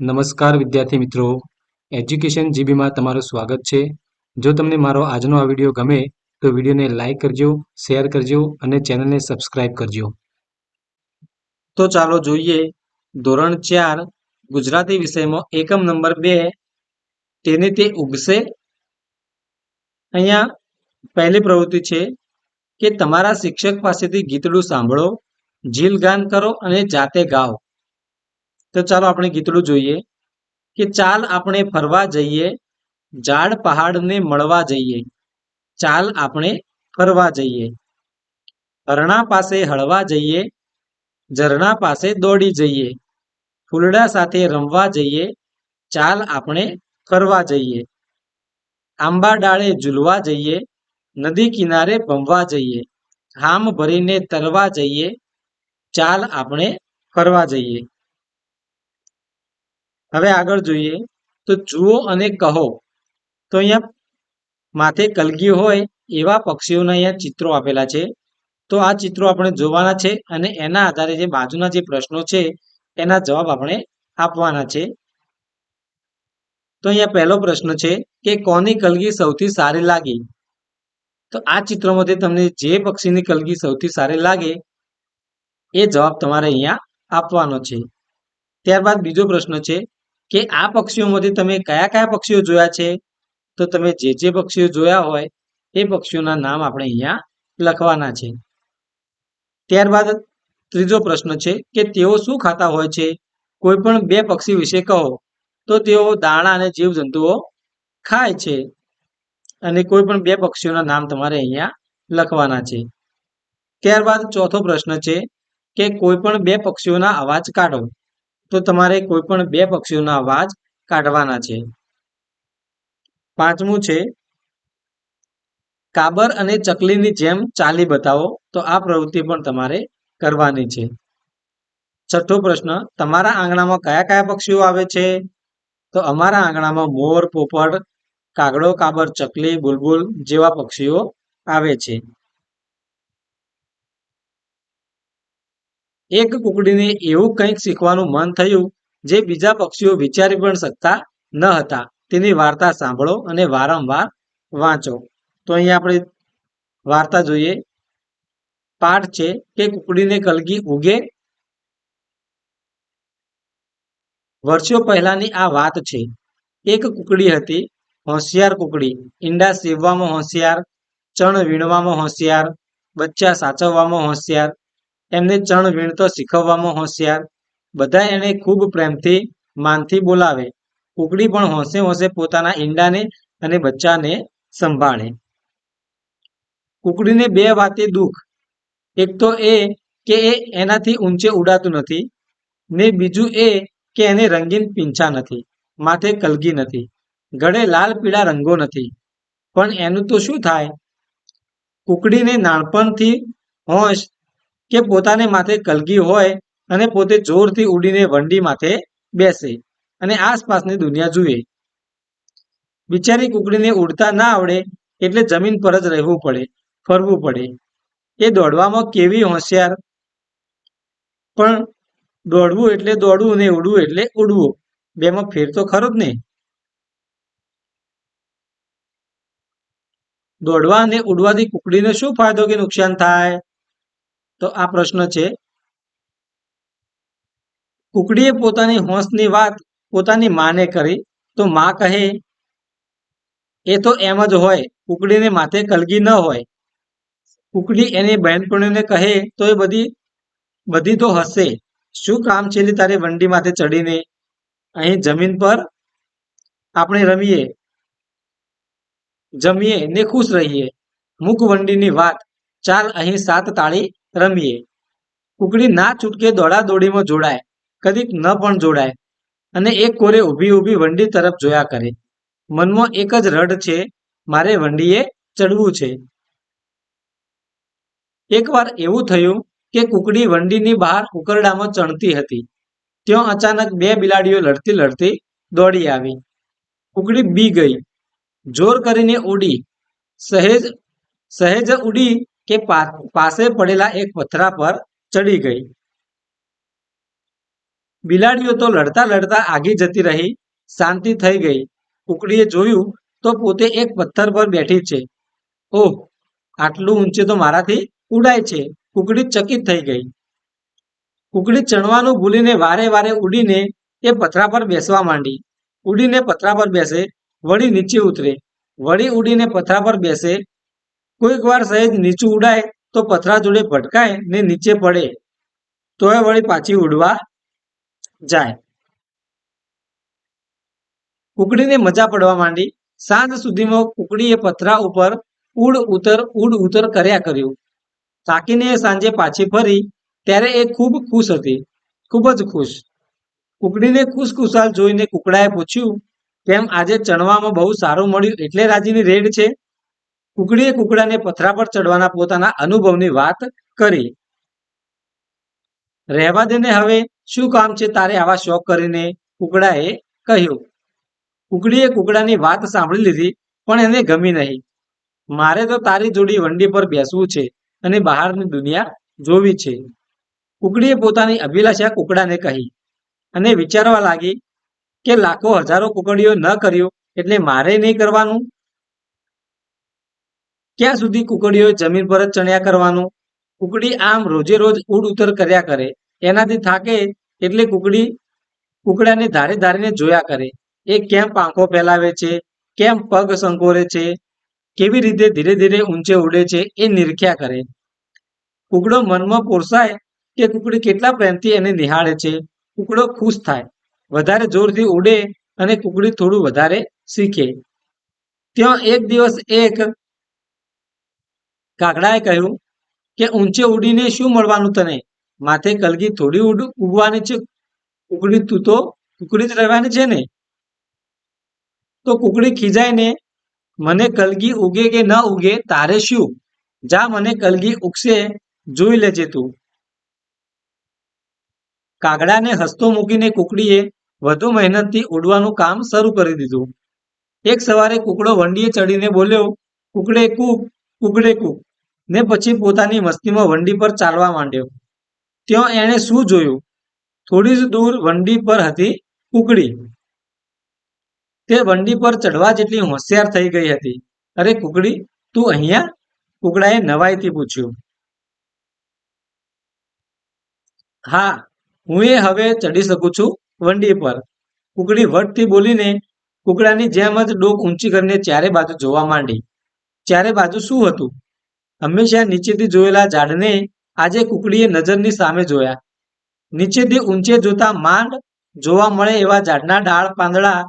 નમસ્કાર વિદ્યાર્થી મિત્રો, એજ્યુકેશન જીબીમાં તમારું સ્વાગત છે. જો તમને મારો આજનો આ વિડીયો ગમે તો વિડીયોને લાઈક કરજો, શેર કરજો અને ચેનલને સબસ્ક્રાઇબ કરજો. તો ચાલો જોઈએ ધોરણ 4 ગુજરાતી વિષયમાં એકમ નંબર 2 તેને તે ઉગશે. અહીંયા પહેલી પ્રવૃત્તિ છે કે તમારા શિક્ષક પાસેથી ગીતડું સાંભળો, જીલ ગાન કરો અને જાતે ગાઓ. તો ચાલો આપણે ગીતડું જોઈએ કે ચાલ આપણે ફરવા જઈએ, ઝાડ પહાડને મળવા જઈએ, ચાલ આપણે ફરવા જઈએ, હરણા પાસે હળવા જઈએ, ઝરણા પાસે દોડી જઈએ, ફૂલડા સાથે રમવા જઈએ, ચાલ આપણે ફરવા જઈએ, આંબા ડાળે ઝૂલવા જઈએ, નદી કિનારે ભમવા જઈએ, હામ ભરીને તરવા જઈએ, ચાલ આપણે ફરવા જઈએ. હવે આગળ જોઈએ તો જુઓ અને કહો. તો અહીંયા માથે કલગી હોય એવા પક્ષીઓના અહીંયા ચિત્રો આપેલા છે. તો આ ચિત્રો આપણે જોવાના છે અને એના આધારે જે બાજુના જે પ્રશ્નો છે એના જવાબ આપણે આપવાના છે. તો અહીંયા પહેલો પ્રશ્ન છે કે કોની કલગી સૌથી સારી લાગી? તો આ ચિત્રમાંથી તમને જે પક્ષીની કલગી સૌથી સારી લાગે એ જવાબ તમારે અહીંયા આપવાનો છે. ત્યારબાદ બીજો પ્રશ્ન છે કે આ પક્ષીઓમાંથી તમે કયા કયા પક્ષીઓ જોયા છે? તો તમે જે પક્ષીઓ જોયા હોય એ પક્ષીઓના નામ આપણે અહીંયા લખવાના છે. ત્યારબાદ ત્રીજો પ્રશ્ન છે કે તેઓ શું ખાતા હોય છે? કોઈ પણ બે પક્ષી વિશે કહો. તો તેઓ દાણા અને જીવજંતુઓ ખાય છે. અને કોઈ પણ બે પક્ષીઓના નામ તમારે અહીંયા લખવાના છે. ત્યારબાદ ચોથો પ્રશ્ન છે કે કોઈ પણ બે પક્ષીઓના અવાજ કાઢો. તો તમારે કોઈ પણ બે પક્ષીઓના અવાજ કાઢવાના છે. પાંચમું છે કાબર અને ચકલીની જેમ ચાલી બતાવો. તો આ પ્રવૃત્તિ પણ તમારે કરવાની છે. છઠ્ઠો પ્રશ્ન તમારા આંગણામાં કયા કયા પક્ષીઓ આવે છે? તો અમારા આંગણામાં મોર, પોપટ, કાગડો, કાબર, ચકલી, બુલબુલ જેવા પક્ષીઓ આવે છે. એક કુકડીને એવું કંઈક શીખવાનું મન થયું જે બીજા પક્ષીઓ વિચારી પણ શકતા ન હતા. તેની વાર્તા સાંભળો અને વારંવાર વાંચો. તો અહીંયા આપણે વાર્તા જોઈએ. પાઠ છે કે કુકડીને કલગી ઉગે. વર્ષો પહેલાની આ વાત છે. એક કુકડી હતી, હોશિયાર કુકડી. ઈંડા સીવવામાં હોશિયાર, ચણ વીણવામાં હોશિયાર, બચ્ચા સાચવવામાં હોશિયાર, એમને ચણ વીણતો શીખવવામાં હોશિયાર. બધા એને ખૂબ પ્રેમથી માનથી બોલાવે. કુકડી પણ હોંશે હોંશે પોતાના ઈંડાને અને બચ્ચાને સંભાળે. કુકડીને બે વાતે દુઃખ. એક તો એ કે એનાથી ઊંચે ઉડાતું નથી, ને બીજું એ કે એને રંગીન પીંછા નથી, માથે કલગી નથી, ગળે લાલ પીળા રંગો નથી. પણ એનું તો શું થાય? કુકડીને નાનપણથી હોશ કે પોતાને માથે કલગી હોય અને પોતે જોરથી ઉડીને વંડી માથે બેસે અને આસપાસની દુનિયા જુએ. બિચારી કુકડીને ઉડતા ના આવડે એટલે જમીન પર જ રહેવું પડે, ફરવું પડે. એ દોડવામાં કેવી હોશિયાર, પણ દોડવું એટલે દોડવું ને ઉડવું એટલે ઉડવું. બેમાં ફેર તો ખરો જ ને. દોડવા અને ઉડવાથી કુકડીને શું ફાયદો કે નુકસાન થાય? તો આ પ્રશ્ન છે. કુકડીએ પોતાની હોંશની વાત પોતાની માને કરી. તો માં કહે એ તો એમ જ હોય, કુકડીને માથે કલગી ન હોય. કુકડી એની બહેનપણીઓને કહે તો એ બધી તો હશે. શું કામ છે તારે વંડી માથે ચડીને? અહીં જમીન પર આપણે રમીએ, જમીએ ને ખુશ રહીએ. મૂક વંડીની વાત, ચાલ અહીં સાત તાળી રમીએ. કુકડી ના છૂટકે દોડા દોડીમાં જોડાય, કદીક ન પણ જોડાય અને એક કોરે ઊભી ઊભી વંડી તરફ જોયા કરે. મનમાં એક જ રડ છે, મારે વંડીએ ચડવું છે. એકવાર એવું થયું કે કુકડી વંડીની બહાર ઉકરડામાં ચણતી હતી. ત્યાં અચાનક બે બિલાડીઓ લડતી લડતી દોડી આવી. કુકડી બી ગઈ, જોર કરીને ઉડી. સહેજ ઉડી કે પાસે પડેલા એક પથરા પર ચડી ગઈ. બિલાડીઓ તો લડતા લડતા આગી જતી રહી. શાંતિ થઈ ગઈ. કુકડીએ જોયું તો પોતે એક પથ્થર પર બેઠી છે. ઓહ, આટલું ઊંચે તો મારાથી ઉડાય છે. કુકડી ચકિત થઈ ગઈ. કુકડી ચણવાનું ભૂલીને વારે વારે ઉડીને એ પથરા પર બેસવા માંડી. ઉડીને પથરા પર બેસે, વળી નીચે ઉતરે, વળી ઉડીને પથરા પર બેસે. કોઈક વાર સહેજ નીચું ઉડાય તો પથરા જોડે ભટકાય ને નીચે પડે, તોય વળી પાછી ઉડવા જાય. કુકડીને મજા પડવા માંડી. સાંજ સુધીમાં કુકડીએ પથરા ઉપર ઉડ ઉતર કર્યા કર્યું. થાકીને એ સાંજે પાછી ફરી ત્યારે એ ખૂબ ખુશ હતી, ખૂબ જ ખુશ. કુકડીને ખુશખુશાલ જોઈને કુકડાએ પૂછ્યું, કેમ આજે ચણવામાં બહુ સારું મળ્યું એટલે રાજીની રેડ છે? કુકડીએ કુકડાને પથરા પર ચડવાના પોતાના અનુભવની વાત કરી. રહેવા દે ને, હવે શું કામ છે તારે આવા શોખ કરીને? કુકડાએ કહ્યું. કુકડીએ કુકડાની વાત સાંભળી લીધી, પણ એને ગમી નહીં. મારે તો તારી જોડી વંડી પર બેસવું છે અને બહારની દુનિયા જોવી છે. કુકડીએ પોતાની અભિલાષા કુકડાને કહી અને વિચારવા લાગી કે લાખો હજારો કુકડીઓ ન કર્યું એટલે મારે નહીં કરવાનું. ક્યાં સુધી કુકડીઓ જમીન પર જ ચણ્યા કરવાનું? કુકડી આમ રોજે રોજ ઉડ ઉતર કર્યા કરે. એનાથી થાકે એટલે કુકડાને ધારે ધારીને જોયા કરે. એ કેમ પાંખો ફેલાવે છે, કેમ પગ સંકોરે છે, કેવી રીતે ધીરે ધીરે ઊંચે ઉડે છે એ નિરખ્યા કરે. કુકડો મનમાં પોસાય કે કુકડી કેટલા પ્રેમથી એને નિહાળે છે. કુકડો ખુશ થાય, વધારે જોરથી ઉડે અને કુકડી થોડું વધારે શીખે. ત્યાં એક દિવસ એક કાગડાએ કહ્યું કે ઊંચે ઉડીને શું મળવાનું તને? માથે કલગી થોડી ઉગવાની છે. કુકડી તું તો કુકડી જ રહેવાની છે ને? તો કુકડી ખીજાઈને, મને કલગી ઉગે કે ન ઉગે તારે શું? જા, મને કલગી ઉગશે જોઈ લેજે તું. કાગડાને હસતો મૂકીને કુકડીએ વધુ મહેનતથી ઉડવાનું કામ શરૂ કરી દીધું. એક સવારે કુકડો વંડીએ ચડીને બોલ્યો, કુકડે કૂક, કુકડે કૂક, ને પછી પોતાની મસ્તીમાં વંડી પર ચાલવા માંડ્યો. ત્યાં એણે શું જોયું? થોડી જ દૂર વંડી પર હતી કુકડી. તે વંડી પર ચડવા જેટલી હોશિયાર થઈ ગઈ હતી. અરે કુકડી, તું અહીંયા? કુકડાએ નવાઈથી પૂછ્યું. હા, હું એ હવે ચડી શકું છું વંડી પર. કુકડી વટથી બોલીને કુકડાની જેમ જ ડોક ઊંચી કરીને ચારે બાજુ જોવા માંડી. ચારે બાજુ શું હતું? હંમેશા નીચેથી જોયેલા ઝાડને આજે કુકડીએ નજરની સામે જોયા. નીચેથી ઊંચે જોતા માંડ જોવા મળે એવા ઝાડના ડાળ પાંદડા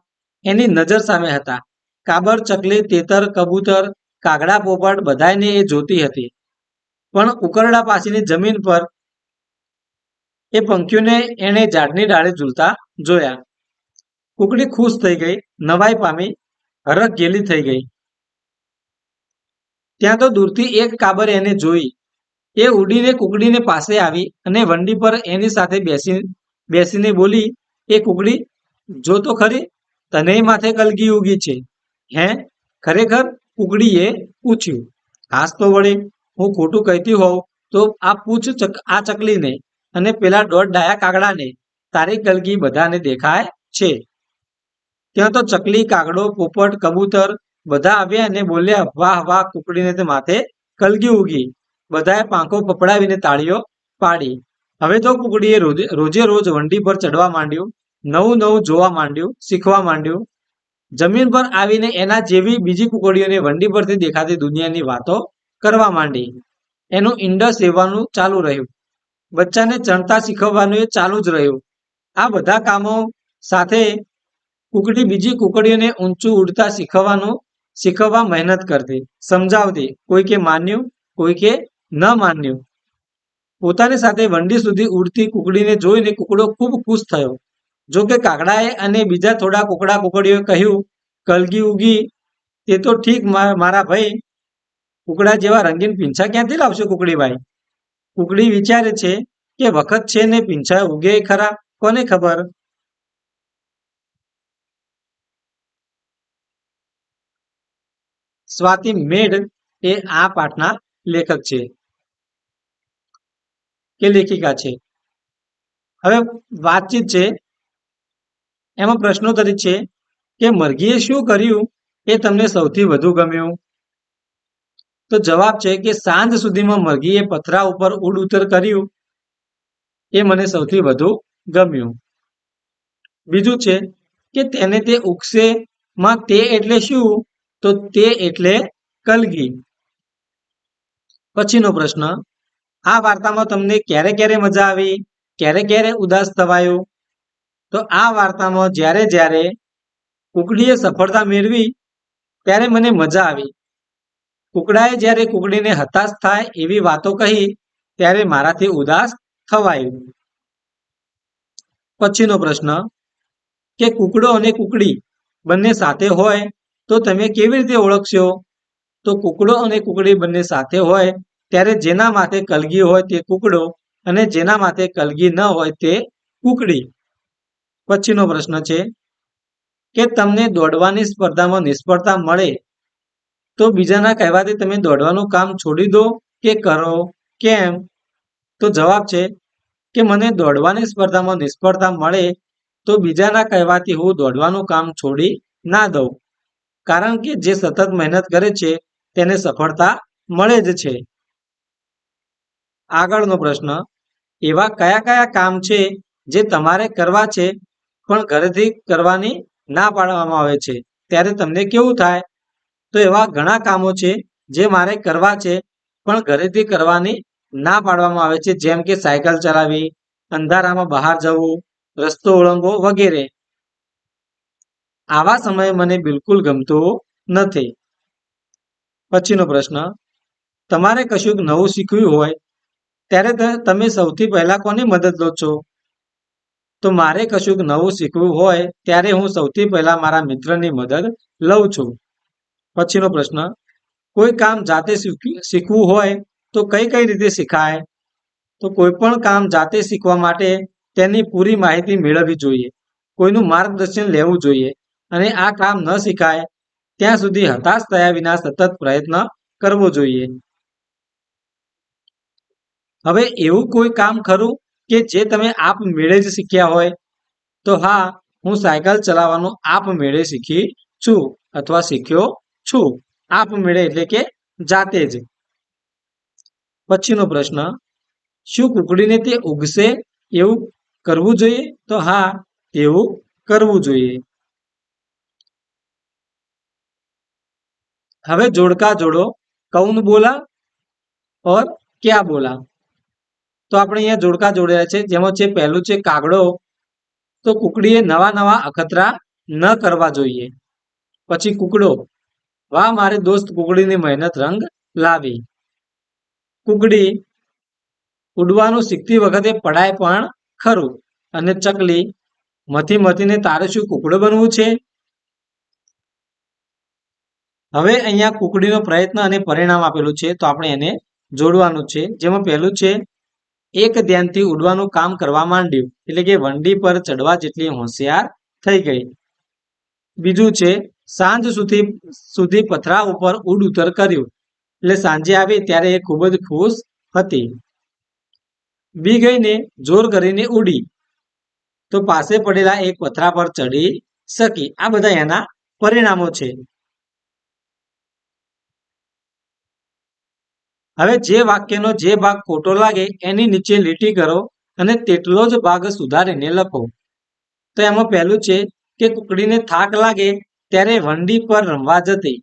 એની નજર સામે હતા. કાબર, ચકલી, તેતર, કબૂતર, કાગડા, પોપટ બધાયને એ જોતી હતી. પણ ઉકરડા પાસેની જમીન પર એ પંખીઓને એણે ઝાડની ડાળે ઝૂલતા જોયા. કુકડી ખુશ થઈ ગઈ, નવાઈ પામી, હરખ ઘેલી થઈ ગઈ. ત્યાં તો દૂરથી એક કાબર એને જોઈ. એ ઉડીને કુકડીને પાસે આવી અને વંડી પર એની સાથે બેસીને બોલી, એ કુકડી, જો તો ખરી, તનેય માથે કલગી ઉગી છે હે? ખરેખર? કુકડીએ પૂછ્યું. હાસ તો વળી, હું ખોટું કહેતી હોઉં તો આ પૂછ આ ચકલીને અને પેલા દોઢ ડાયા કાગડાને, તારી કલગી બધાને દેખાય છે. ત્યાં તો ચકલી, કાગડો, પોપટ, કબૂતર બધા આવ્યા અને બોલ્યા, વાહ વાહ, કુકડીને તે માથે કલગી ઉગી. બધાએ પાંખો પપડાવીને તાળીઓ પાડી. હવે તો કુકડીએ રોજે રોજ વંડી પર ચડવા માંડ્યું, નવું નવું જોવા માંડ્યું, શીખવા માંડ્યું. જમીન પર આવીને એના જેવી બીજી કુકડીઓને વંડી પરથી દેખાતી દુનિયાની વાતો કરવા માંડી. એનું ઈંડા સેવવાનું ચાલુ રહ્યું. બચ્ચાને ચણતા શીખવવાનું એ ચાલુ જ રહ્યું. આ બધા કામો સાથે કુકડી બીજી કુકડીઓને ઊંચું ઉડતા શીખવવા મહેનત કરતી, સમજાવતી. કોઈકે માન્યું, કોઈકે ન માન્યું. પોતાની સાથે વંડી સુધી ઉડતી કુકડીને જોઈને કુકડો ખૂબ ખુશ થયો. જો કે કાગડાએ અને બીજા થોડા કુકડીઓએ કહ્યું, કલગી ઉગી તે તો ઠીક મારા ભાઈ, કુકડા જેવા રંગીન પીંછા ક્યાંથી લાવશો કુકડીભાઈ? કુકડી વિચારે છે કે વખત છે ને પીંછા ઉગે ખરા, કોને ખબર? સ્વાતિ મેઢ એ આ પાઠના લેખક છે કે લેખિકા છે. હવે વાતચીત છે, એમાં પ્રશ્નોત્તરી છે કે મરઘીએ શું કર્યું એ તમને સૌથી વધુ ગમ્યું? તો જવાબ છે કે સાંજ સુધીમાં મરઘીએ પથરા ઉપર ઉડ ઉતર કર્યું એ મને સૌથી વધુ ગમ્યું. બીજું છે કે તેને તે ઉગશે માં તે એટલે શું? તો તે એટલે કલગી. પછીનો પ્રશ્ન, આ વાર્તામાં તમને ક્યારે ક્યારે મજા આવી, ક્યારે ક્યારે ઉદાસ થવાયું? તો આ વાર્તામાં જ્યારે જ્યારે કુકડીએ સફળતા મેળવી ત્યારે મને મજા આવી. કુકડાએ જ્યારે કુકડીને હતાશ થાય એવી વાતો કહી ત્યારે મારાથી ઉદાસ થવાયું. પછીનો પ્રશ્ન કે કુકડો અને કુકડી બંને સાથે હોય તો તમે કેવી રીતે ઓળખશો? તો કુકડો અને કુકડી બંને સાથે હોય ત્યારે જેના માથે કલગી હોય તે કુકડો અને જેના માથે કલગી ન હોય તે કુકડી. પછીનો પ્રશ્ન છે કે તમને દોડવાની સ્પર્ધામાં નિષ્ફળતા મળે તો બીજાના કહેવાથી તમે દોડવાનું કામ છોડી દો કે કરો? કેમ? તો જવાબ છે કે મને દોડવાની સ્પર્ધામાં નિષ્ફળતા મળે તો બીજાના કહેવાથી હું દોડવાનું કામ છોડી ના દઉં, કારણ કે જે સતત મહેનત કરે છે તેને સફળતા મળે જ છે. આગળનો પ્રશ્ન, એવા કયા કયા કામ છે જે તમારે કરવા છે પણ ઘરેથી કરવાની ના પાડવામાં આવે છે ત્યારે તમને કેવું થાય? તો એવા ઘણા કામો છે જે મારે કરવા છે પણ ઘરેથી કરવાની ના પાડવામાં આવે છે, જેમ કે સાયકલ ચલાવવી, અંધારામાં બહાર જવું, રસ્તો ઓળંગવો વગેરે. આવા સમયે મને બિલકુલ ગમતું નથી. પછીનો પ્રશ્ન, તમારે કશુંક નવું શીખવું હોય ત્યારે તમે સૌથી પહેલા કોની મદદ લો છો? તો મારે કશુંક નવું શીખવું હોય ત્યારે હું સૌથી પહેલા મારા મિત્રની મદદ લઉં છું. પછીનો પ્રશ્ન, કોઈ કામ જાતે શીખવું હોય તો કઈ કઈ રીતે શીખાય? તો કોઈ પણ કામ જાતે શીખવા માટે તેની પૂરી માહિતી મેળવવી જોઈએ, કોઈનું માર્ગદર્શન લેવું જોઈએ અને આ કામ ન શીખાય ત્યાં સુધી હતાશ થયા વિના સતત પ્રયત્ન કરવો જોઈએ. હવે એવું કોઈ કામ ખરું કે જે તમે આપમેળે જ શીખ્યા હોય? તો હા, હું સાયકલ ચલાવવાનું આપમેળે શીખી છું અથવા શીખ્યો છું. આપમેળે એટલે કે જાતે જ. પછીનો પ્રશ્ન, શું કુકડીને તે ઉગશે એવું કરવું જોઈએ? તો હા, એવું કરવું જોઈએ. હવે જોડકા જોડો, કૌન બોલા ઓર ક્યાં બોલા? તો આપણે અહીંયા જોડકા જોડ્યા છે, જેમાં છે પહેલું છે કાગડો, તો કુકડીએ નવા નવા અખતરા ન કરવા જોઈએ. પછી કુકડો, વાહ મારે દોસ્ત કુકડીની મહેનત રંગ લાવી. કુકડી, ઉડવાનું શીખતી વખતે પડાય પણ ખરું. અને ચકલી, મથી મથીને તારે શું કુકડો બનવું છે? હવે અહીંયા કુકડીનો પ્રયત્ન અને પરિણામ આપેલું છે, તો આપણે એને જોડવાનું છે. જેમાં પહેલું છે એક ધ્યાનથી ઉડવાનું કામ કરવા માંડ્યું, એટલે કે વંડી પર ચડવા જેટલી હોશિયાર થઈ ગઈ. બીજું છે સાંજ સુધી પથરા ઉપર ઉડ ઉતર કર્યું, એટલે સાંજે આવી ત્યારે એ ખૂબ જ ખુશ હતી. બી ગઈને જોર કરીને ઉડી, તો પાસે પડેલા એક પથરા પર ચડી શકી. આ બધા એના પરિણામો છે. હવે જે વાક્યનો જે ભાગ ખોટો લાગે એની નીચે લીટી કરો અને તેટલો જ ભાગ સુધારીને લખો. તો એમાં પહેલું છે કે કુકડીને થાક લાગે ત્યારે વંડી પર રમવા જતી.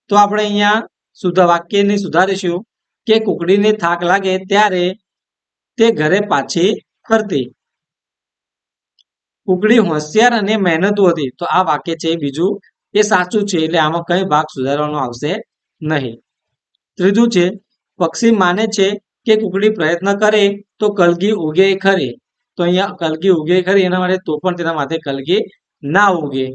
તો આપણે અહીંયા વાક્યને સુધારીશું કે કુકડીને થાક લાગે ત્યારે તે ઘરે પાછી ફરતી. કુકડી હોશિયાર અને મહેનતુ હતી. તો આ વાક્ય છે બીજું એ સાચું છે, એટલે આમાં કઈ ભાગ સુધારવાનો આવશે નહીં. ત્રીજું છે પક્ષી માને છે કે કુકડી પ્રયત્ન કરે તો કલગી ઉગે ખરી. તો અહીંયા કલગી ઉગે ખરી એના માટે તો પણ તેના માથે કલગી ના ઉગે.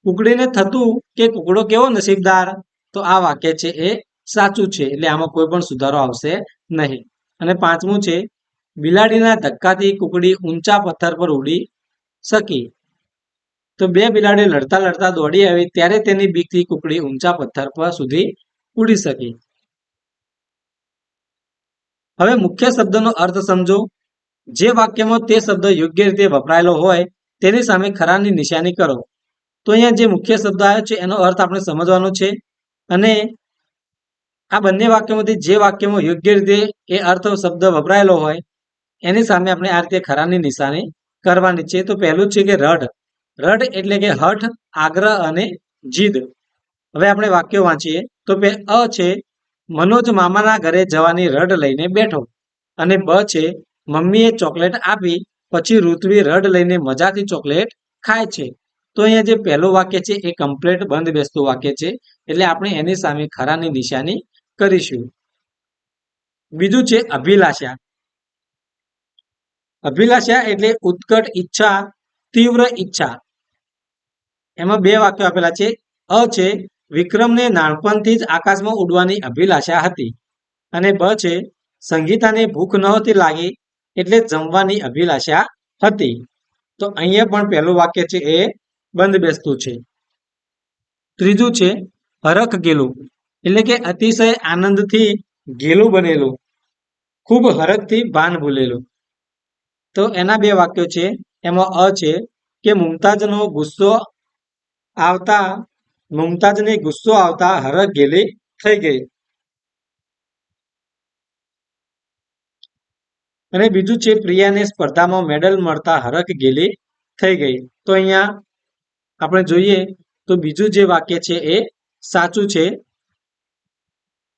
કુકડીને થતું કે કુકડો કેવો નસીબદાર. તો આ વાક્ય છે એ સાચું છે, એટલે આમાં કોઈ પણ સુધારો આવશે નહીં. અને પાંચમું છે, બિલાડીના ધક્કાથી કુકડી ઊંચા પથ્થર પર ઉડી શકી. તો બે બિલાડીઓ લડતા લડતા દોડી આવી ત્યારે તેની બીકથી કુકડી ઊંચા પથ્થર પર સુધી ઉડી શકી. હવે મુખ્ય શબ્દનો અર્થ સમજો. જે વાક્યમાં તે શબ્દ યોગ્ય રીતે વપરાયેલો હોય તેની સામે ખરાની નિશાની કરો. તો અહીંયા જે મુખ્ય શબ્દ આવ્યો છે એનો અર્થ આપણે સમજવાનો છે, અને આ બંને વાક્યોમાંથી જે વાક્યમાં યોગ્ય રીતે એ અર્થ શબ્દ વપરાયેલો હોય એની સામે આપણે આ રીતે ખરાની નિશાની કરવાની છે. તો પહેલું છે કે રઢ. રઢ એટલે કે હઠ, આગ્રહ અને જીદ. હવે આપણે વાક્યો વાંચીએ. તો અ છે, મનોજ મામાના ઘરે જવાની રઢ લઈને બેઠો. અને બ છે, મમ્મીએ ચોકલેટ આપી પછી ઋત્વી રઢ લઈને મજાથી ચોકલેટ ખાય છે. તો અહીંયા જે પહેલું વાક્ય છે એ કમ્પ્લીટ બંધ બેસતું વાક્ય છે, એટલે આપણે એની સામે ખરાની નિશાની કરીશું. બીજું છે અભિલાષા. અભિલાષા એટલે ઉત્કટ ઈચ્છા, તીવ્ર ઈચ્છા. એમાં બે વાક્યો આપેલા છે. અ છે, વિક્રમને નાનપણથી જ આકાશમાં ઉડવાની અભિલાષા હતી. અને બ છે, સંગીતાને ભૂખ નહોતી લાગી એટલે જમવાની અભિલાષા હતી. તો અહીંયા પણ પહેલું વાક્ય છે એ બંધ બેસતું છે. ત્રીજું છે હરખ ગેલું, એટલે કે અતિશય આનંદથી ગેલું બનેલું, ખૂબ હરખથી ભાન ભૂલેલું. તો એના બે વાક્યો છે. એમાં અ છે કે મુમતાજને ગુસ્સો આવતા હરખ ગેલી થઈ ગઈ. અને બીજું છે પ્રિયાને સ્પર્ધામાં મેડલ મળતા હરખ ગેલી થઈ ગઈ. તો અહીંયા આપણે જોઈએ તો બીજું જે વાક્ય છે એ સાચું છે,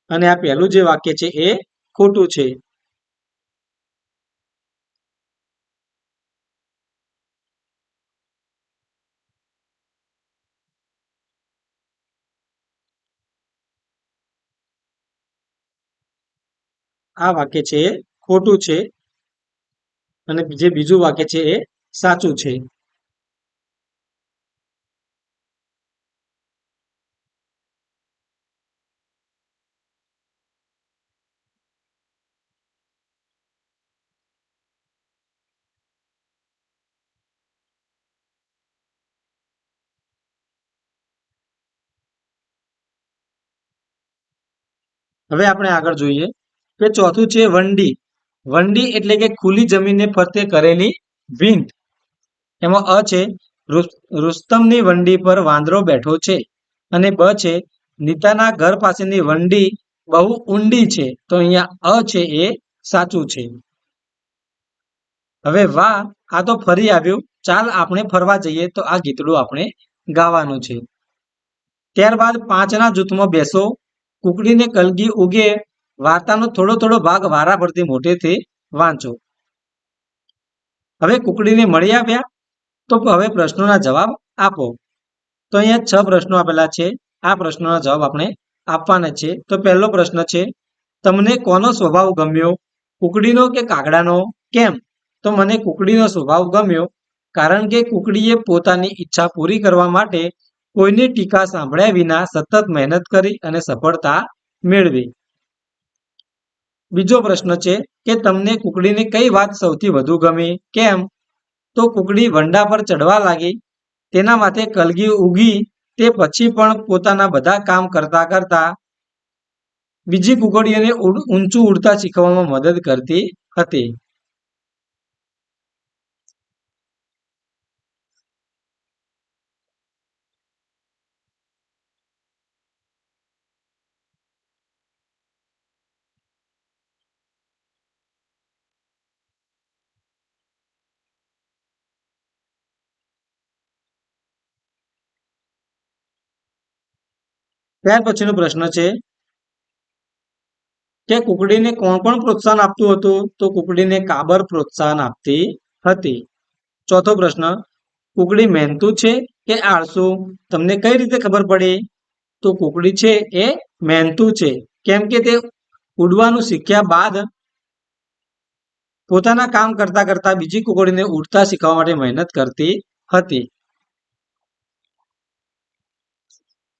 અને આ પહેલું જે વાક્ય છે એ ખોટું છે. આ વાક્ય છે એ ખોટું છે, અને જે બીજું વાક્ય છે એ સાચું છે. હવે આપણે આગળ જોઈએ કે ચોથું છે વંડી. વંડી એટલે કે ખુલ્લી જમીનને ફરતે કરેલી વીંટ. એમાં અ છે, રુસ્તમની વંડી પર વાંદરો બેઠો છે. અને બ છે, નીતાના ઘર પાસેની વંડી બહુ ઊંડી છે. તો અહીંયા અ છે એ સાચું છે. હવે વાહ, આ તો ફરી આવ્યું, ચાલ આપણે ફરવા જઈએ. તો આ ગીતડું આપણે ગાવાનું છે. ત્યારબાદ પાંચના જૂથમાં બેસો, કુકડીને કલગી ઉગે વાર્તાનો થોડો થોડો ભાગ વારા ફરતી મોટેથી વાંચો. હવે કુકડીને મળી આવ્યા, તો હવે પ્રશ્નોના જવાબ આપો. તો અહીંયા 6 પ્રશ્નો આપેલા છે. આ પ્રશ્નોના જવાબ આપણે આપવાના છે. તો પહેલો પ્રશ્ન છે, તમને કોનો સ્વભાવ ગમ્યો, કુકડીનો કે કાગડાનો? કેમ? તો મને કુકડીનો સ્વભાવ ગમ્યો, કારણ કે કુકડીએ પોતાની ઈચ્છા પૂરી કરવા માટે કોઈની ટીકા સાંભળ્યા વિના સતત મહેનત કરી અને સફળતા મેળવી. બીજો પ્રશ્ન છે કે તમને કુકડીની કઈ વાત સૌથી વધુ ગમી? કેમ? તો કુકડી વંડા પર ચડવા લાગી, તેના માથે કલગી ઉગી, તે પછી પણ પોતાના બધા કામ કરતા કરતા બીજી કુકડીઓને ઊંચું ઉડતા શીખવામાં મદદ કરતી હતી. ત્યાર પછીનો પ્રશ્ન છે કે કુકડીને કોણ પ્રોત્સાહન આપતું હતું? તો કુકડીને કાબર પ્રોત્સાહન આપતી હતી. ચોથો પ્રશ્ન, કુકડી મહેનતુ છે કે આળસુ? તમને કઈ રીતે ખબર પડી? તો કુકડી છે એ મહેનતુ છે, કેમ કે તે ઉડવાનું શીખ્યા બાદ પોતાના કામ કરતા કરતા બીજી કુકડીને ઉડતા શીખવા માટે મહેનત કરતી હતી.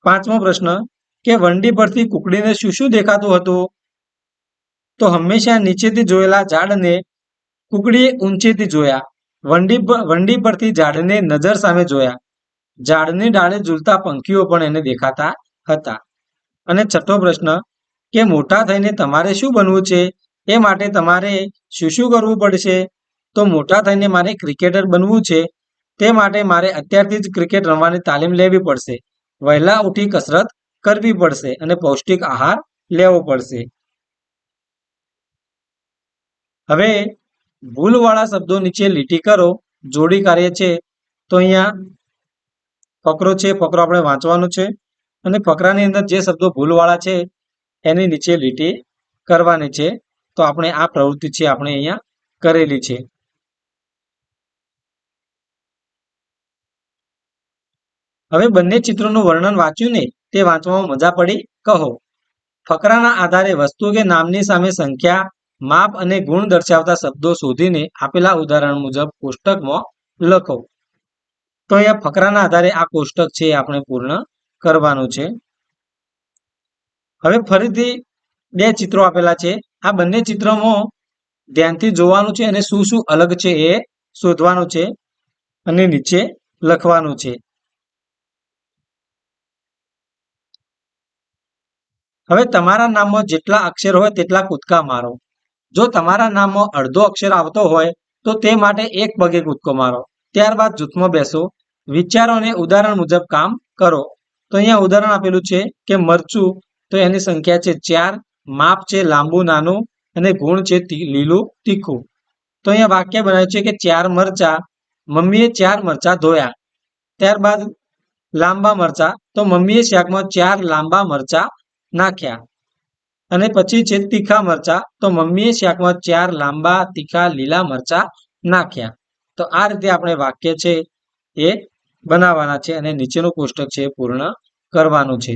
પાંચમો પ્રશ્ન, કે વંડી પરથી કુકડીને શું શું દેખાતું હતું? તો હંમેશા નીચેથી જોયેલા ઝાડને કુકડીએ ઊંચેથી જોયા. વંડી પરથી ઝાડને નજર સામે જોયા. ઝાડની ડાળે ઝૂલતા પંખીઓ પણ એને દેખાતા હતા. અને છઠ્ઠો પ્રશ્ન કે મોટા થઈને તમારે શું બનવું છે? એ માટે તમારે શું શું કરવું પડશે? તો મોટા થઈને મારે ક્રિકેટર બનવું છે. તે માટે મારે અત્યારથી જ ક્રિકેટ રમવાની તાલીમ લેવી પડશે. વહેલા ઉઠી કસરત કરવી પડશે અને પૌષ્ટિક આહાર લેવો પડશે. હવે ભૂલવાળા શબ્દો નીચે લીટી કરો. જોડી કાર્ય છે. તો અહીંયા ફકરો છે. ફકરો આપણે વાંચવાનો છે અને ફકરાની અંદર જે શબ્દો ભૂલવાળા છે એની નીચે લીટી કરવાની છે. તો આપણે આ પ્રવૃત્તિ છે આપણે અહીંયા કરેલી છે. હવે બંને ચિત્રોનું વર્ણન વાંચ્યું ને તે વાંચવામાં મજા પડી? કહો. ફકરાના આધારે વસ્તુ કે નામની સામે સંખ્યા, માપ અને ગુણ દર્શાવતા શબ્દો શોધીને આપેલા ઉદાહરણ મુજબ કોષ્ટકમાં લખો. તો અહીંયા ફકરાના આધારે આ કોષ્ટક છે આપણે પૂર્ણ કરવાનું છે. હવે ફરીથી બે ચિત્રો આપેલા છે. આ બંને ચિત્રોમાં ધ્યાનથી જોવાનું છે અને શું શું અલગ છે એ શોધવાનું છે અને નીચે લખવાનું છે. હવે તમારા નામમાં જેટલા અક્ષર હોય તેટલા કૂદકા મારો. જો તમારા નામમાં અડધો અક્ષર આવતો હોય તો તે માટે એક પગે કૂદકો મારો. ત્યારબાદ જૂથમાં બેસો. વિચારો અને ઉદાહરણ મુજબ કામ કરો. તો અહીંયા ઉદાહરણ આપેલું છે કે મરચું, તો એની સંખ્યા છે 4, માપ છે લાંબુ નાનું અને ગુણ છે લીલું તીખું. તો અહીંયા વાક્ય બનાવ્યું છે કે 4 મરચા, મમ્મીએ 4 મરચા ધોયા. ત્યારબાદ લાંબા મરચા, તો મમ્મીએ શાકમાં 4 લાંબા મરચા નાખ્યા. અને પછી છે તીખા મરચા, તો મમ્મીએ શાકમાં 4 લાંબા તીખા લીલા મરચા નાખ્યા. તો આ રીતે આપણે વાક્ય છે એ બનાવવાના છે અને નીચેનું કોષ્ટક છે પૂર્ણ કરવાનું છે.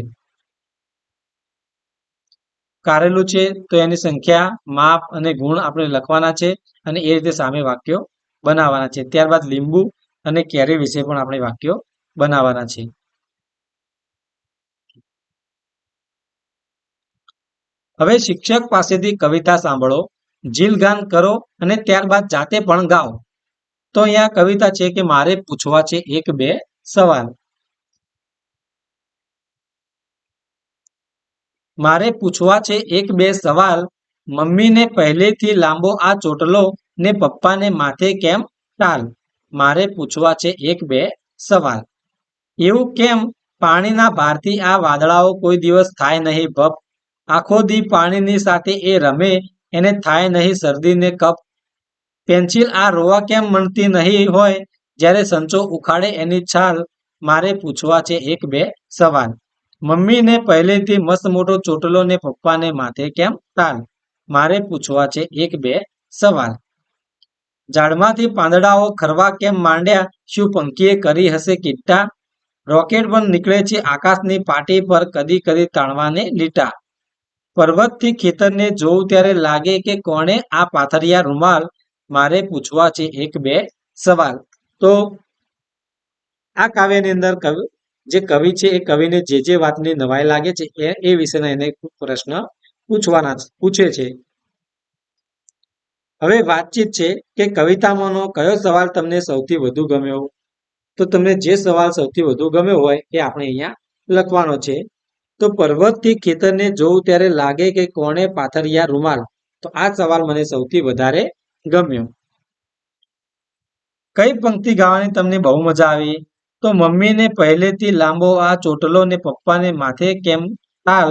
કારેલું છે તો એની સંખ્યા, માપ અને ગુણ આપણે લખવાના છે અને એ રીતે સામે વાક્યો બનાવવાના છે. ત્યારબાદ લીંબુ અને કેરી વિશે પણ આપણે વાક્યો બનાવવાના છે. હવે શિક્ષક પાસેથી કવિતા સાંભળો, જીલગાન કરો અને ત્યારબાદ જાતે પણ ગાઓ. તો અહીંયા કવિતા છે કે મારે પૂછવા છે 1-2 સવાલ. મારે પૂછવા છે 1-2 સવાલ. મમ્મીને પહેલેથી લાંબો આ ચોટલો ને પપ્પાને માથે કેમ ટાલ. મારે પૂછવા છે 1-2 સવાલ. એવું કેમ પાણીના ભારથી આ વાદળાઓ કોઈ દિવસ થાય નહીં ભપ. આખો દી પાણીની સાથે એ રમે, એને થાય નહીં શરદી ને કફ. પેન્સિલ આ રોવા કેમ મળતી નહીં હોય, જ્યારે સંચો ઉખાડે એની છાલ. મારે પૂછવા છે 1-2 સવાલ. મમ્મીને પહેલેથી મસ્ત મોટો ચોટલો ને પપ્પાને માથે કેમ ટાલ. મારે પૂછવા છે 1-2 સવાલ. ઝાડમાંથી પાંદડાઓ ખરવા કેમ માંડ્યા, શું પંખીએ કરી હશે કીટા. રોકેટ પણ નીકળે છે આકાશની પાટી પર, કદી કદી તાણવાને લીટા. પર્વતથી ખેતરને જોઉં ત્યારે લાગે કે કોણે આ પાથરિયા રૂમાલ. મારે પૂછવા છે 1-2 સવાલ. તો આ કાવ્યની અંદર જે કવિ છે એ કવિને જે વાતની નવાઈ લાગે છે એ વિશેના એને પ્રશ્ન પૂછે છે. હવે વાતચીત છે કે કવિતામાંનો કયો સવાલ તમને સૌથી વધુ ગમ્યો. તો તમને જે સવાલ સૌથી વધુ ગમ્યો હોય એ આપણે અહીંયા લખવાનો છે. તો પર્વતથી ખેતરને જોઉં ત્યારે લાગે કે કોણે પાથરિયા રૂમાલ. તો આ સવાલ મને સૌથી વધારે ગમ્યો. કઈ પંક્તિ ગાવાની તમને બહુ મજા આવી. તો મમ્મીને પહેલેથી લાંબો આ ચોટલો ને પપ્પાને માથે કેમ ટાલ.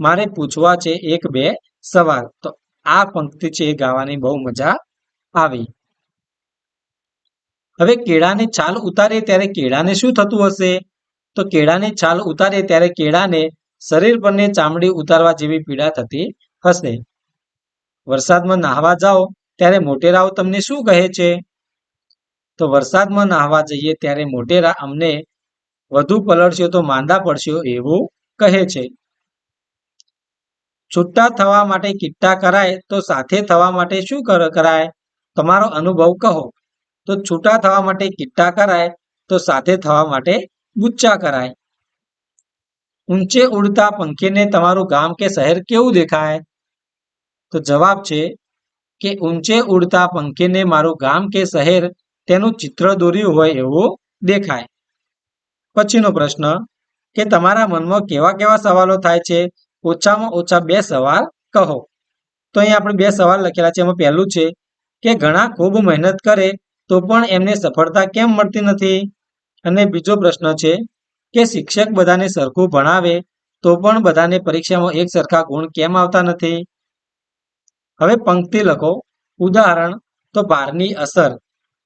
મારે પૂછવા છે 1-2 સવાલ. તો આ પંક્તિ છે એ ગાવાની બહુ મજા આવી. હવે કેળાની છાલ ઉતારીએ ત્યારે કેળાને શું થતું હશે. તો કેળાની છાલ ઉતારીએ ત્યારે કેળાને શરીર પરની ચામડી ઉતારવા જેવી પીડા થતી હશે. વરસાદમાં નાહવા જાઓ ત્યારે મોટેરાઓ તમને શું કહે છે. તો વરસાદમાં નાહવા જઈએ ત્યારે મોટેરા અમને વધુ પલળશો તો માંદા પડશો એવું કહે છે. છૂટા થવા માટે કિટ્ટા કરાય તો સાથે થવા માટે શું કરાય. તમારો અનુભવ કહો. તો છૂટા થવા માટે કિટ્ટા કરાય તો સાથે થવા માટે ગુચ્ચા કરાય. ઊંચે ઉડતા પંખીને તમારું ગામ કે શહેર કેવું દેખાય? તો જવાબ છે કે ઊંચે ઉડતા પંખીને મારું ગામ કે શહેર તેનું ચિત્ર દોર્યું હોય એવું દેખાય. પછીનો પ્રશ્ન કે તમારા મનમાં કેવા કેવા સવાલો થાય છે? ઓછામાં ઓછા 2 સવાલ કહો. તો અહીં આપણે 2 સવાલ લખેલા છે. એમાં પહેલું છે કે ઘણા ખૂબ મહેનત કરે તો પણ એમને સફળતા કેમ મળતી નથી? અને બીજો પ્રશ્ન છે કે શિક્ષક બધાને સરખું ભણાવે તો પણ બધાને પરીક્ષામાં એક સરખા ગુણ કેમ આવતા નથી? હવે પંક્તિ લખો. ઉદાહરણ તો ભારની અસર.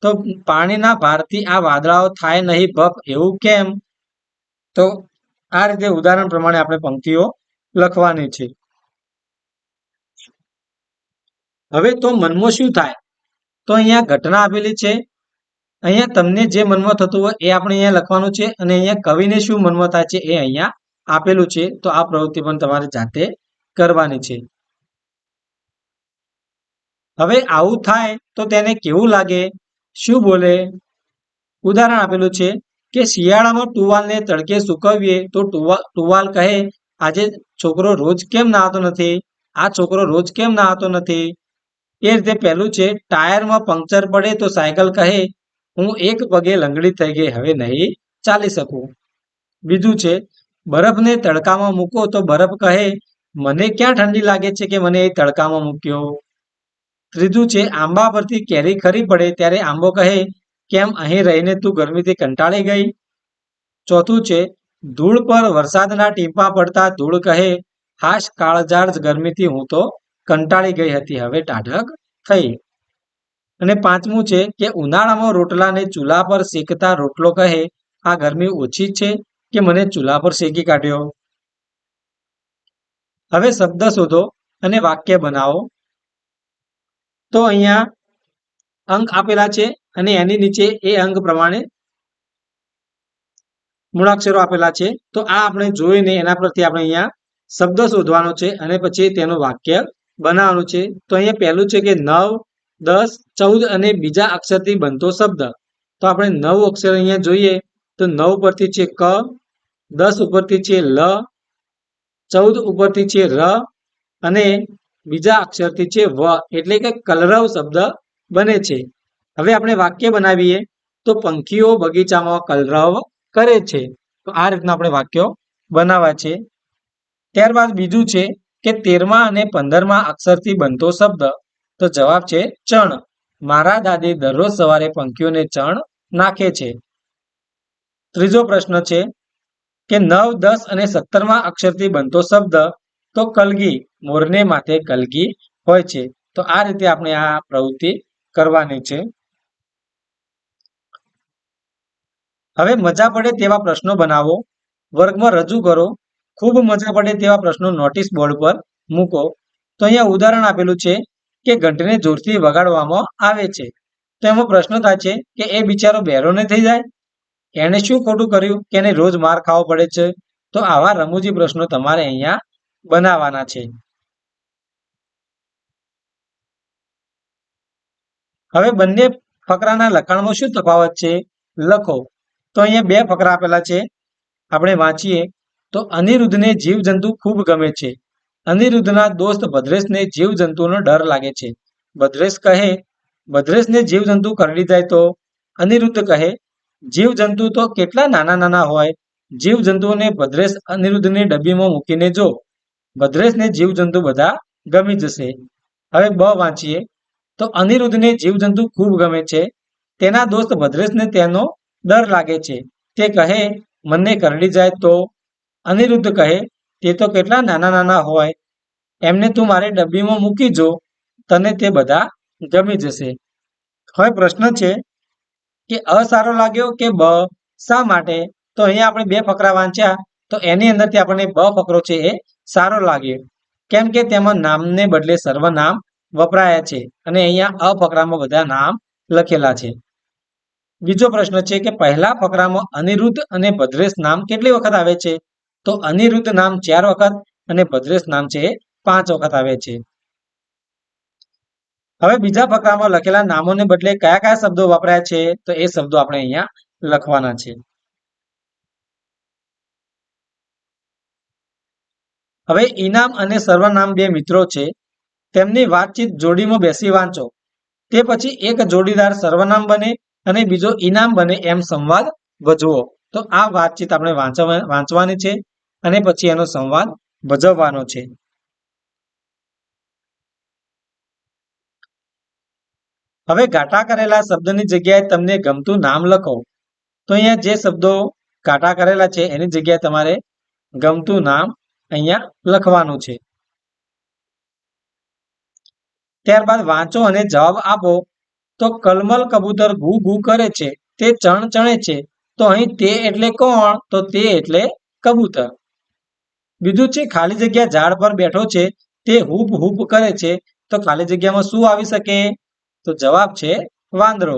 તો પાણીના ભારથી આ વાદળાઓ થાય નહીં ભપ એવું કેમ? તો આ રીતે ઉદાહરણ પ્રમાણે આપણે પંક્તિઓ લખવાની છે. હવે તો મનમાં શું થાય? તો અહીંયા ઘટના આપેલી છે. અહીંયા તમને જે મનમાં થતું હોય એ આપણે અહીંયા લખવાનું છે અને અહીંયા કવિને શું મનમાં થાય છે એ અહીંયા આપેલું છે. તો આ પ્રવૃત્તિ પણ તમારે જાતે કરવાની છે. હવે આવું થાય તો તેને કેવું લાગે? શું બોલે? ઉદાહરણ આપેલું છે કે શિયાળામાં ટુવાલને તડકે સૂકવીએ તો ટુવાલ કહે આજે છોકરો રોજ કેમ નહાતો નથી? આ છોકરો રોજ કેમ નહાતો નથી? એ રીતે પહેલું છે ટાયરમાં પંક્ચર પડે તો સાયકલ કહે હું એક પગે લંગડી થઈ ગઈ હવે નહીં ચાલી શકું. બીજું છે બરફને તડકામાં મૂકો તો બરફ કહે મને ક્યાં ઠંડી લાગે છે કે મને એ તડકામાં મૂક્યો. ત્રીજું છે આંબા પરથી કેરી ખરી પડે ત્યારે આંબો કહે કેમ અહીં રહીને તું ગરમીથી કંટાળી ગઈ? ચોથું છે ધૂળ પર વરસાદના ટીપાં પડતા ધૂળ કહે હાશ કાળઝાળ ગરમીથી હું તો કંટાળી ગઈ હતી હવે ટાઢક થઈ. અને પાંચમું છે કે ઉનાળામાં રોટલાને ચૂલા પર શેકતા રોટલો કહે આ ગરમી ઓછી છે કે મને ચૂલા પર શેકી કાઢ્યો. હવે શબ્દ શોધો અને વાક્ય બનાવો. તો અહીંયા અંક આપેલા છે અને એની નીચે એ અંક પ્રમાણે મૂળાક્ષરો આપેલા છે. તો આ આપણે જોઈને એના પરથી આપણે અહીંયા શબ્દ શોધવાનો છે અને પછી તેનું વાક્ય બનાવવાનું છે. તો અહીંયા પહેલું છે કે 9, 10, 14 અને બીજા અક્ષરથી બનતો શબ્દ. તો આપણે 9 અક્ષર અહીંયા જોઈએ તો 9 પરથી છે ક, 10 ઉપરથી છે લ, 14 ઉપરથી છે ર અને બીજા અક્ષરથી છે વ એટલે કે કલરવ શબ્દ બને છે. હવે આપણે વાક્ય બનાવીએ તો પંખીઓ બગીચામાં કલરવ કરે છે. તો આ રીતના આપણે વાક્યો બનાવવા છે. ત્યારબાદ બીજું છે કે 13મા અને 15મા અક્ષરથી બનતો શબ્દ. તો જવાબ છે ચણ. મારા દાદી દરરોજ સવારે પંખીઓને ચણ નાખે છે. ત્રીજો પ્રશ્ન છે કે 9, 10 અને 17મા અક્ષરથી બનતો શબ્દ. તો કલગી. મોરને માથે કલગી હોય છે. તો આ રીતે આપણે આ પ્રવૃત્તિ કરવાની છે. હવે મજા પડે તેવા પ્રશ્નો બનાવો. વર્ગમાં રજૂ કરો. ખૂબ મજા પડે તેવા પ્રશ્નો નોટિસ બોર્ડ પર મૂકો. તો અહીંયા ઉદાહરણ આપેલું છે કે ઘંટને જોરથી વગાડવામાં આવે છે. તો એમાં પ્રશ્ન થાય છે કે એ બિચારો બહેરો નહીં થઈ જાય? એણે શું ખોટું કર્યું કે એને રોજ માર ખાવો પડે છે? તો આવા રમૂજી પ્રશ્નો તમારે અહીંયા બનાવવાના છે. હવે બંને ફકરાના લખાણમાં શું તફાવત છે લખો. તો અહીંયા 2 ફકરા આપેલા છે. આપણે વાંચીએ તો અનિરુદ્ધને જીવજંતુ ખૂબ ગમે છે. અનિરુદ્ધના દોસ્ત ભદ્રેશને જીવજંતુનો ડર લાગે છે. ભદ્રેશને જીવજંતુ કરડી જાય તો? અનિરુદ્ધ કહે જીવજંતુ તો કેટલા નાના નાના હોય. જીવજંતુઓને ભદ્રેશ અનિરુદ્ધની ડબ્બીમાં મૂકીને જો. ભદ્રેશને જીવજંતુ બધા ગમી જશે. હવે બ વાંચીએ તો અનિરુદ્ધને જીવજંતુ ખૂબ ગમે છે. તેના દોસ્ત ભદ્રેશને તેનો ડર લાગે છે. તે કહે મને કરડી જાય તો? અનિરુદ્ધ કહે તે તો કેટલા નાના નાના હોય. એમને તું મારી ડબ્બીમાં મૂકી જો. તને તે બધા ગમી જશે. હવે પ્રશ્ન છે કે અ સારો લાગ્યો કે બ? શા માટે? તો અહીંયા આપણે 2 ફકરા વાંચ્યા તો એની અંદરથી આપણને બ ફકરો છે એ સારો લાગ્યો. કેમ કે તેમાં નામને બદલે સર્વનામ વપરાયા છે અને અહીંયા અ ફકરામાં બધા નામ લખેલા છે. બીજો પ્રશ્ન છે કે પહેલા ફકરામાં અનિરુદ્ધ અને ભદ્રેશ નામ કેટલી વખત આવે છે? તો અનિરુદ્ધ નામ 4 વખત અને ભદ્રેશ નામ છે 5 વખત આવે છે. હવે બીજા ફકરામાં લખેલા નામોને બદલે કયા કયા શબ્દો વપરાયા છે? તો એ શબ્દો આપણે અહીંયા લખવાના છે. હવે ઇનામ અને સર્વનામ બે મિત્રો છે, તેમની વાતચીત જોડીમાં બેસી વાંચો. તે પછી એક જોડીદાર સર્વનામ બને અને બીજો ઇનામ બને એમ સંવાદ ભજવો. તો આ વાતચીત આપણે વાંચવાની છે અને પછી એનો સંવાદ ભજવવાનો છે. હવે ઘાટા કરેલા શબ્દની જગ્યાએ તમને ગમતું નામ લખો. તો અહીંયા જે શબ્દો ઘાટા કરેલા છે એની જગ્યાએ તમારે ગમતું નામ અહીંયા લખવાનું છે. ત્યારબાદ વાંચો અને જવાબ આપો. તો કલમલ કબૂતર ઘૂ ઘૂ કરે છે, તે ચણ ચણે છે. તો અહીં તે એટલે કોણ? તો તે એટલે કબૂતર. બીજું છે ખાલી જગ્યા ઝાડ પર બેઠો છે, તે હૂપ હૂપ કરે છે. તો ખાલી જગ્યામાં શું આવી શકે? તો જવાબ છે વાંદરો.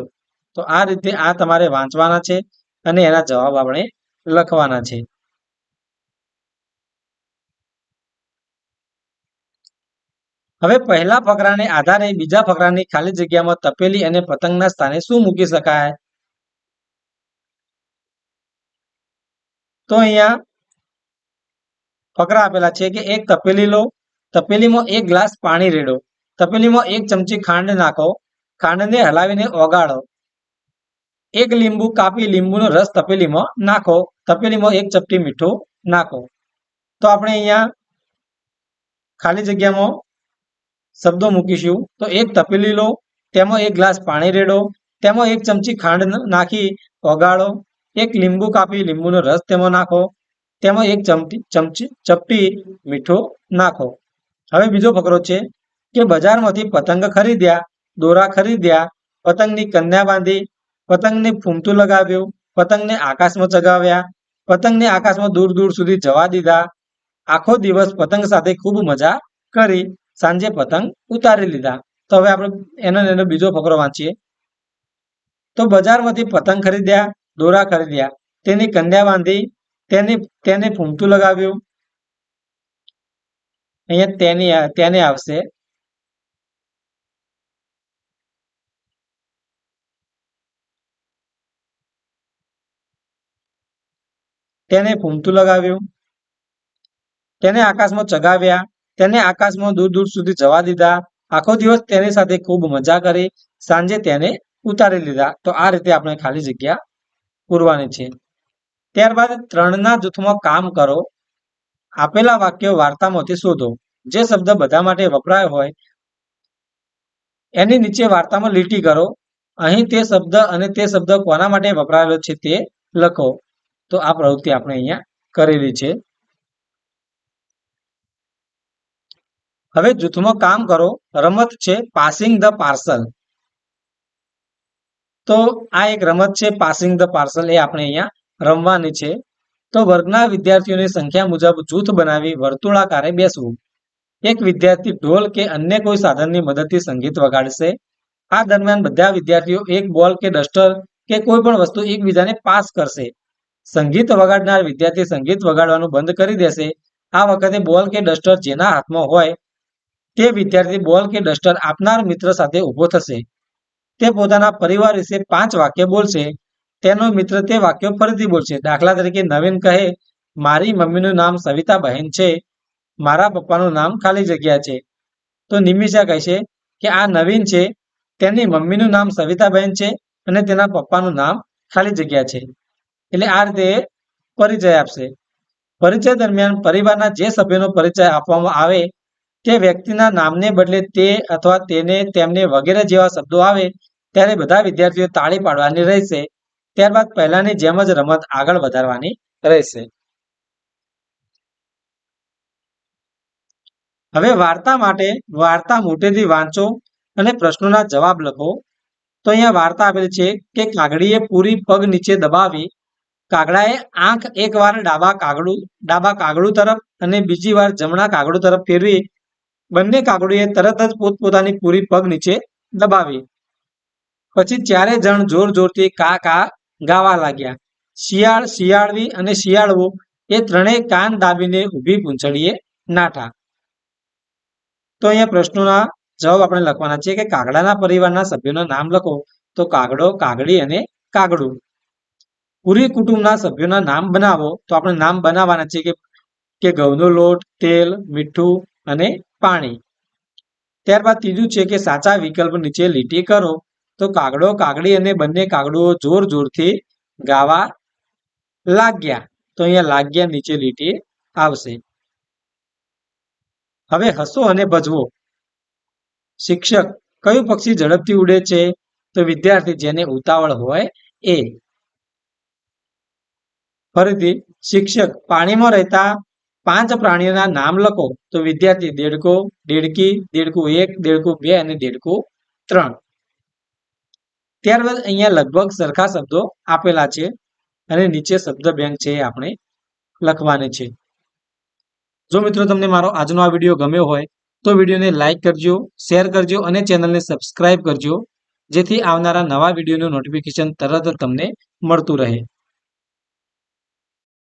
તો આ રીતે આ તમારે વાંચવાના છે અને એના જવાબ આપણે લખવાના છે. હવે પહેલા ફકરાને આધારે બીજા ફકરાની ખાલી જગ્યામાં તપેલી અને પતંગના સ્થાને શું મૂકી શકાય? તો અહીંયા ફકરા આપેલા છે કે એક તપેલી લો, તપેલીમાં એક ગ્લાસ પાણી રેડો, તપેલીમાં એક ચમચી ખાંડ નાખો, ખાંડને હલાવીને ઓગાળો. એક લીંબુ કાપી લીંબુનો રસ તપેલીમાં નાખો, તપેલીમાં એક ચપટી મીઠું નાખો. તો આપણે અહીંયા ખાલી જગ્યામાં શબ્દો મૂકીશું. તો એક તપેલી લો, તેમાં એક ગ્લાસ પાણી રેડો, તેમાં એક ચમચી ખાંડ નાખી ઓગાળો, એક લીંબુ કાપી લીંબુનો રસ તેમાં નાખો, તેમાં એક ચપટી મીઠું નાખો. હવે બીજો ફકરો છે કે બજારમાંથી પતંગ ખરીદ્યા, દોરા ખરીદ્યા, પતંગની કન્યા બાંધી, પતંગને ફૂમતું લગાવ્યું, પતંગને આકાશમાં ચગાવ્યા, પતંગને આકાશમાં દૂર દૂર સુધી જવા દીધા, આખો દિવસ પતંગ સાથે ખૂબ મજા કરી, સાંજે પતંગ ઉતારી લીધા. તો હવે આપણે એનો બીજો ફકરો વાંચીએ. તો બજારમાંથી પતંગ ખરીદ્યા, દોરા ખરીદ્યા, તેની કન્યા બાંધી, તેને ફૂમતું લગાવ્યું. અહીંયા તેને આવશે. તેને ફૂમતું લગાવ્યું, તેને આકાશમાં ચગાવ્યા, તેને આકાશમાં દૂર દૂર સુધી જવા દીધા, આખો દિવસ તેની સાથે ખૂબ મજા કરી, સાંજે તેને ઉતારી લીધા. તો આ રીતે આપણે ખાલી જગ્યા પૂરવાની છે. ત્યારબાદ 3ના જૂથમાં કામ કરો. આપેલા વાક્યો વાર્તામાંથી શોધો. જે શબ્દ બધા માટે વપરાયો હોય એની નીચે વાર્તામાં લીટી કરો. અહીં તે શબ્દ અને તે શબ્દ કોના માટે વપરાયેલો છે તે લખો. તો આ પ્રવૃત્તિ આપણે અહીંયા કરેલી છે. હવે જૂથમાં કામ કરો. રમત છે પાસિંગ ધ પાર્સલ. તો આ એક રમત છે પાસિંગ ધ પાર્સલ, એ આપણે અહીંયા રમવાની છે. તો વર્ગના વિદ્યાર્થીઓની સંખ્યા મુજબ જૂથ બનાવી વર્તુળાકારે બેસવું. એક વિદ્યાર્થી ઢોલ કે અન્ય કોઈ સાધનની મદદથી સંગીત વગાડશે. આ દરમિયાન બધા વિદ્યાર્થીઓ એક બોલ કે ડસ્ટર કે કોઈ પણ વસ્તુ એકબીજાને પાસ કરશે. સંગીત વગાડનાર વિદ્યાર્થી સંગીત વગાડવાનું બંધ કરી દેશે. આ વખતે બોલ કે ડસ્ટર જેના હાથમાં હોય તે વિદ્યાર્થી બોલ કે ડસ્ટર આપનાર મિત્ર સાથે ઊભો થશે. તે પોતાના પરિવાર વિશે 5 વાક્ય બોલશે. તેનો મિત્ર તે વાક્યો ફરીથી બોલશે. દાખલા તરીકે નવીન કહે, મારી મમ્મીનું નામ સવિતાબહેન છે, મારા પપ્પાનું નામ ખાલી જગ્યા છે. તો નિમિષા કહેશે કે આ નવીન છે, તેની મમ્મીનું નામ સવિતાબહેન છે અને તેના પપ્પાનું નામ ખાલી જગ્યા છે. એટલે આ રીતે પરિચય આપશે. પરિચય દરમિયાન પરિવારના જે સભ્યનો પરિચય આપવામાં આવે તે વ્યક્તિના નામને બદલે તે અથવા તેને, તેમને વગેરે જેવા શબ્દો આવે ત્યારે બધા વિદ્યાર્થીઓ તાળી પાડવાની રહેશે. ત્યારબાદ પહેલાની જેમ જ રમત આગળ વધારવાની રહેશે. હવે વાર્તા માટે વાર્તા મોટેથી વાંચો અને પ્રશ્નોના જવાબ લખો. તો અહીંયા વાર્તા આપેલી છે કે કાગડીએ પૂરી પગ નીચે દબાવી. કાગડાએ આંખ એકવાર ડાબા કાગડું તરફ અને બીજી વાર જમણા કાગડું તરફ ફેરવી. બંને કાગડોએ તરત જ પોતપોતાની પૂરી પગ નીચે દબાવી. પછી ચારે જણ જોર જોરથી કા કા ગાવા લાગ્યા. શિયાળ, શિયાળવી અને શિયાળવું એ ત્રણેય કાન દાબીને ઊભી પૂંછડીએ નાઠા. તો અહીંયા પ્રશ્નોના જવાબ આપણે લખવાના છે કે કાગડાના પરિવારના સભ્યોના નામ લખો. તો કાગડો, કાગડી અને કાગડું. પૂરી કુટુંબના સભ્યોના નામ બનાવો. તો આપણે નામ બનાવવાના છે કે કે ઘઉંનો લોટ, તેલ, મીઠું અને પાણી. ત્યારબાદ ત્રીજું છે કે સાચા વિકલ્પ નીચે લીટી કરો. તો કાગડો, કાગડી અને બંને કાગડોઓ જોર જોરથી ગાવા લાગ્યા. તો અહીંયા લાગ્યા નીચે લીટી આવશે. હવે હસો અને ભજવો. શિક્ષક, કયું પક્ષી ઝડપથી ઉડે છે? તો વિદ્યાર્થી, જેને ઉતાવળ હોય એ. ફરીથી શિક્ષક, પાણીમાં રહેતા 5 પ્રાણીઓના નામ લખો. તો વિદ્યાર્થી, દેડકો, દેડકી, દેડકું 1, દેડકું 2 અને દેડકું 3. ત્યારબાદ અહીંયા લગભગ સરખા શબ્દો આપેલા છે અને નીચે શબ્દ બેંક છે એ આપણે લખવાની છે. જો મિત્રો તમને મારો આજનો આ વિડીયો ગમ્યો હોય તો વિડીયોને લાઇક કરજો, શેર કરજો અને ચેનલને સબસ્ક્રાઇબ કરજો, જેથી આવનારા નવા વિડીયોનું નોટિફિકેશન તરત જ તમને મળતું રહે.